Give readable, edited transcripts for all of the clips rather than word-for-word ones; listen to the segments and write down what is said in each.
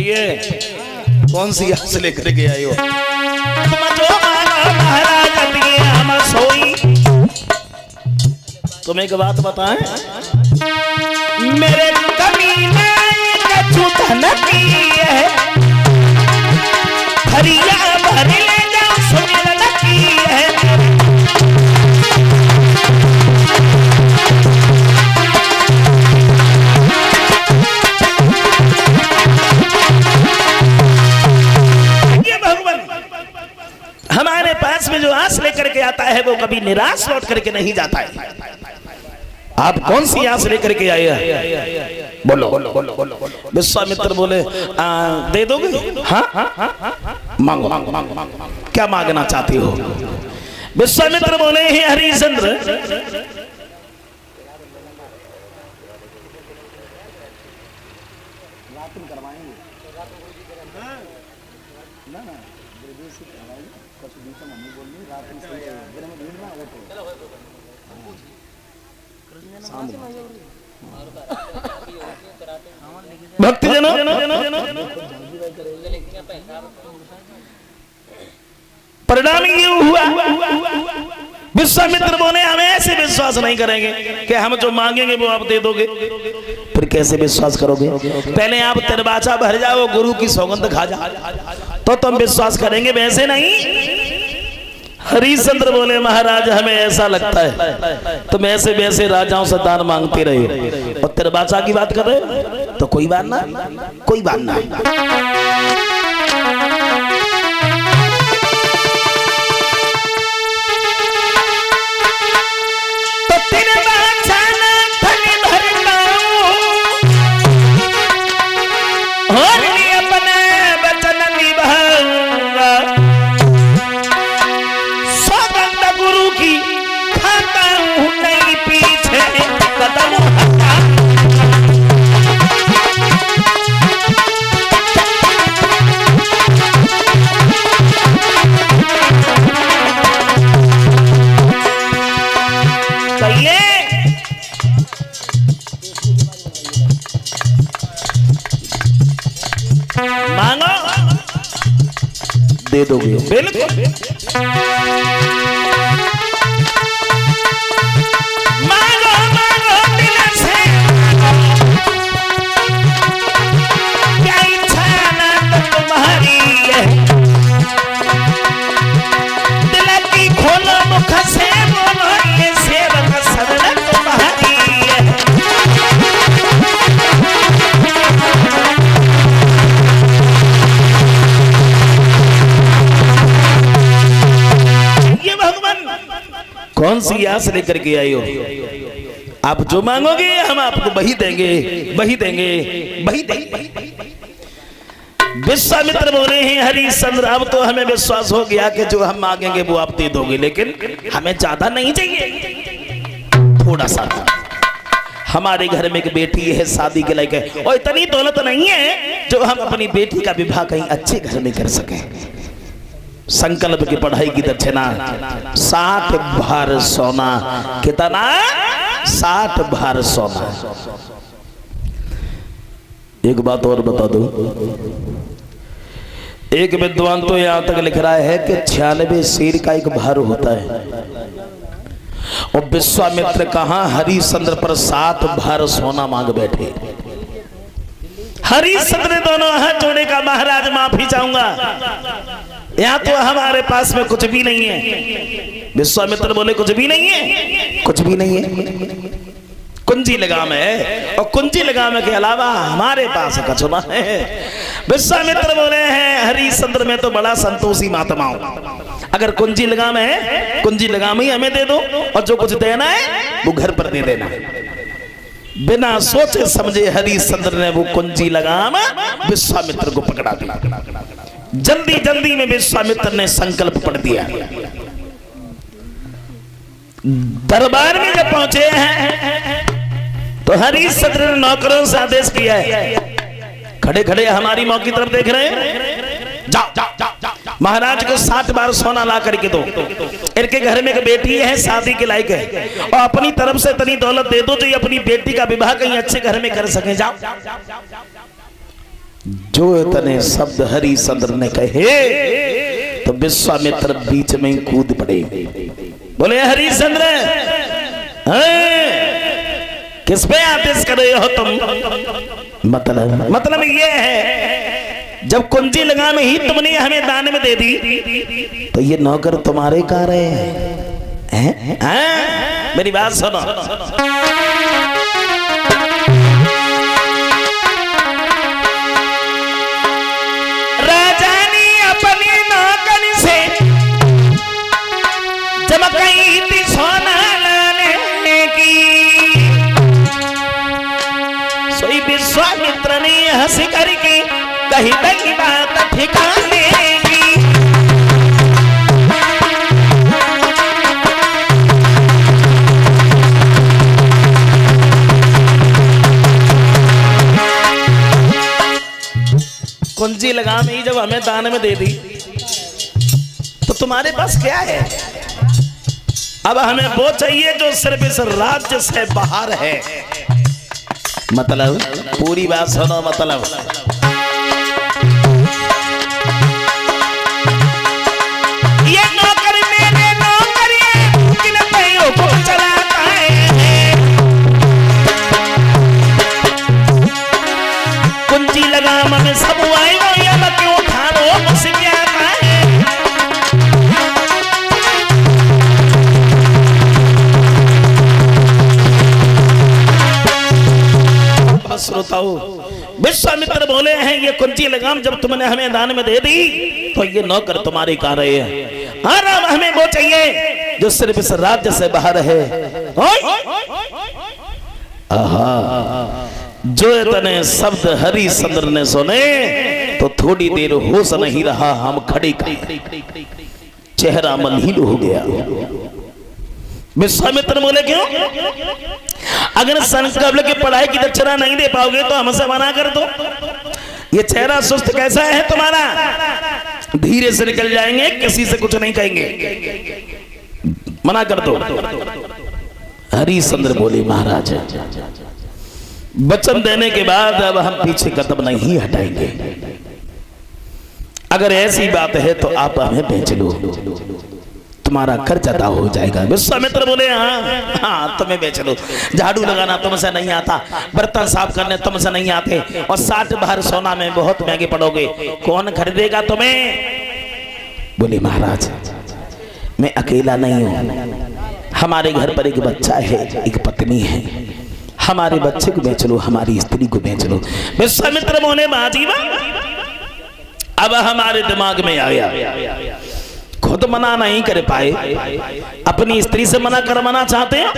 कहिए कौन सी आस लेकर के आए हो? तुम जो मांगो महाराज दिए हम सोई। तुम्हें एक बात बताएं, मेरे कमीने कछु धन की है, हरिया भर ले जाओ सुमिरन की है। हमारे पास में जो आस लेकर के आता है वो कभी निराश लौट करके नहीं जाता है। आप कौन सी आस लेकर के आए हैं? बोलो बोलो बोलो बोलो। विश्वामित्र बोले दे दोगे? हाँ मांगो मांगो मांगो। क्या मांगना चाहती हो? विश्वामित्र बोले हे हरिश्चंद्र, भक्तजनों परिणाम ये हुआ, विश्वामित्र बोले हमें ऐसे विश्वास नहीं करेंगे कि हम जो मांगेंगे वो आप दे दोगे। फिर कैसे विश्वास करोगे? पहले आप तिरबाचा भर जाओ, गुरु की सौगंध खा जाओ, तो तुम विश्वास करेंगे, वैसे नहीं। हरिश्चंद्र बोले महाराज हमें ऐसा लगता है तुम ऐसे वैसे राजाओं से दान मांगते रहे और तिरबाचा की बात कर रहे, तो कोई बात ना, कोई बात ना। तो तिरबाचा ना फल भरना और अपने वचन निभाऊंगा, सौगंध गुरु की खाता हूं नहीं पीछे कदम हटा। मांगो दे दोगे? बिल्कुल। मांगो मांगो दिल से, क्या इच्छा ना तुम्हारी है, दिल की खोलो मुख से बोलो ये सेवक शरण तुम्हारी है। कौन सी आस लेकर के आई हो? आप जो मांगोगे हम आपको वही देंगे, वही देंगे, वही देंगे। विश्वामित्र बोले हैं हरिश्चंद्र अब तो हमें विश्वास हो गया कि जो हम मांगेंगे वो आप दे दोगे, लेकिन हमें ज्यादा नहीं चाहिए, थोड़ा सा। हमारे घर में एक बेटी है, शादी के लायक है, और इतनी दौलत नहीं है जो हम अपनी बेटी का विवाह कहीं अच्छे घर में कर सके। संकल्प की पढ़ाई की दक्षिणा 60 भार सोना। कितना? 60 भार सोना। एक बात और बता दो, एक विद्वान तो यहां तक लिख रहा है कि 96 शेर का एक भार होता है, और विश्वामित्र कहां हरिश्चंद्र पर 7 भार सोना मांग बैठे। हरिश्चंद्र ने दोनों हाथ जोड़े का महाराज माफी चाहूंगा, यहाँ तो हमारे पास में कुछ भी नहीं है। विश्वामित्र बोले कुछ भी नहीं है, कुछ भी नहीं है, कुंजी लगाम है, और कुंजी लगाम के अलावा हमारे पास कछुआ है। विश्वामित्र बोले हैं हरिश्चंद्र में तो बड़ा संतोषी महात्मा हूं, अगर कुंजी लगाम है कुंजी लगाम ही हमें दे दो, और जो कुछ देना है वो घर पर दे देना। बिना सोचे समझे हरिश्चंद्र ने वो कुंजी लगाम विश्वामित्र को पकड़ा दिया। जल्दी जल्दी में विश्वामित्र ने संकल्प पढ़ दिया। दरबार में जब पहुंचे हैं तो हरिश्चंद्र ने नौकरों से आदेश किया है, खड़े खड़े हमारी मौत की तरफ देख रहे हैं, जाओ जाओ जाओ महाराज को 60 बार सोना ला करके दो। इनके घर में एक बेटी है, शादी के लायक है, और अपनी तरफ से इतनी दौलत दे दो जो अपनी बेटी का विवाह कहीं अच्छे घर में कर सके। जाओ जो इतने शब्द हरिश्चंद्र ने कहे तो विश्वामित्र बीच में ही कूद पड़े। बोले हरिश्चंद्र, किस पे आदेश कर रहे हो तुम? मतलब ये है, जब कुंजी लगा में ही तुमने हमें दान में दे दी तो ये नौकर तुम्हारे कहाँ रहे हैं? मेरी बात सुनो। राजा ने अपनी नौकर से चमकाई थी सोना लाने की, सोई विश्वामित्र ने हंस करके कही कही बात ठिकाने की। कुंजी लगा में जब हमें दान में दे दी तो तुम्हारे पास क्या है? अब हमें वो चाहिए जो सिर्फ इस राज्य से बाहर है। मतलब पूरी बात सुनो। मतलब ये नौकर मेरे नौकर किन पैयों को चलाता है। कुंजी लगाम में सब आएगा या मैं क्यों ठानो मुझसे क्या है? श्रोताओ, विश्वामित्र बोले हैं ये कुंजी लगाम जब तुमने हमें दान में दे दी तो ये नौकर तुम्हारे कहाँ रहे हैं? और अब हमें वो चाहिए जो सिर्फ इस राज्य से बाहर है। आहा, जो इतने शब्द हरिश्चंद्र ने सुने तो थोड़ी देर होश नहीं रहा। हम खड़े चेहरा मलिन हो गया। विश्वामित्र बोले क्यों? अगर संकल्प की पढ़ाई की दक्षिणा नहीं दे पाओगे तो हमसे मना कर दो। ये चेहरा सुस्त कैसा है तुम्हारा? धीरे से निकल जाएंगे, किसी से कुछ नहीं कहेंगे, मना कर दो। हरिश्चंद्र बोले महाराज, वचन देने के बाद अब हम पीछे कदम नहीं हटाएंगे। अगर ऐसी बात है तो आप हमें बेच लो, तुम्हारा कर्ज अदा हो जाएगा। विश्वामित्र बोले हाँ तुम्हें बेच लो। झाड़ू लगाना तुमसे नहीं आता, बर्तन साफ करने तुमसे नहीं आते, और 60 भर सोना में बहुत महंगे पड़ोगे, कौन खरीदेगा तुम्हें? बोले महाराज मैं अकेला नहीं हूं, हमारे घर पर एक बच्चा है, एक पत्नी है, हमारे बच्चे को बेच लो, हमारी स्त्री को बेच लो। विश्वामित्र बोले बाजीवा अब हमारे दिमाग में आ गया, खुद मना नहीं कर पाए, अपनी स्त्री से मना करवाना चाहते हैं।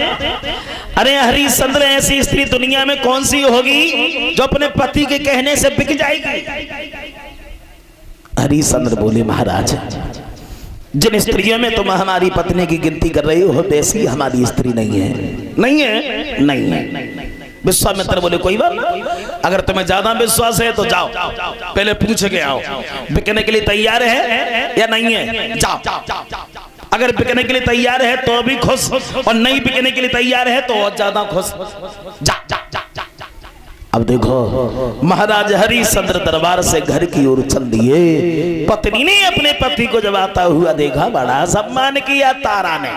अरे हरिश्चंद्र, ऐसी स्त्री दुनिया में कौन सी होगी जो अपने पति के कहने से बिक जाएगी? हरिश्चंद्र बोले महाराज जिन स्त्रियों में तुम हमारी पत्नी की गिनती कर रही हो वैसी हमारी स्त्री नहीं है। नहीं है? नहीं है। विश्वामित्र बोले कोई बात नहीं, अगर तुम्हें ज्यादा विश्वास है तो जाओ, पहले पूछ के आओ बिकने के लिए तैयार है या नहीं है। जाओ, अगर बिकने के लिए तैयार है तो भी खुश, और नहीं बिकने के लिए तैयार है तो और ज्यादा खुश। जा। अब देखो महाराज हरिश्चंद्र दरबार से घर की ओर चल दिए। पत्नी ने अपने पति को जब आता हुआ देखा, बड़ा सम्मान किया तारा ने।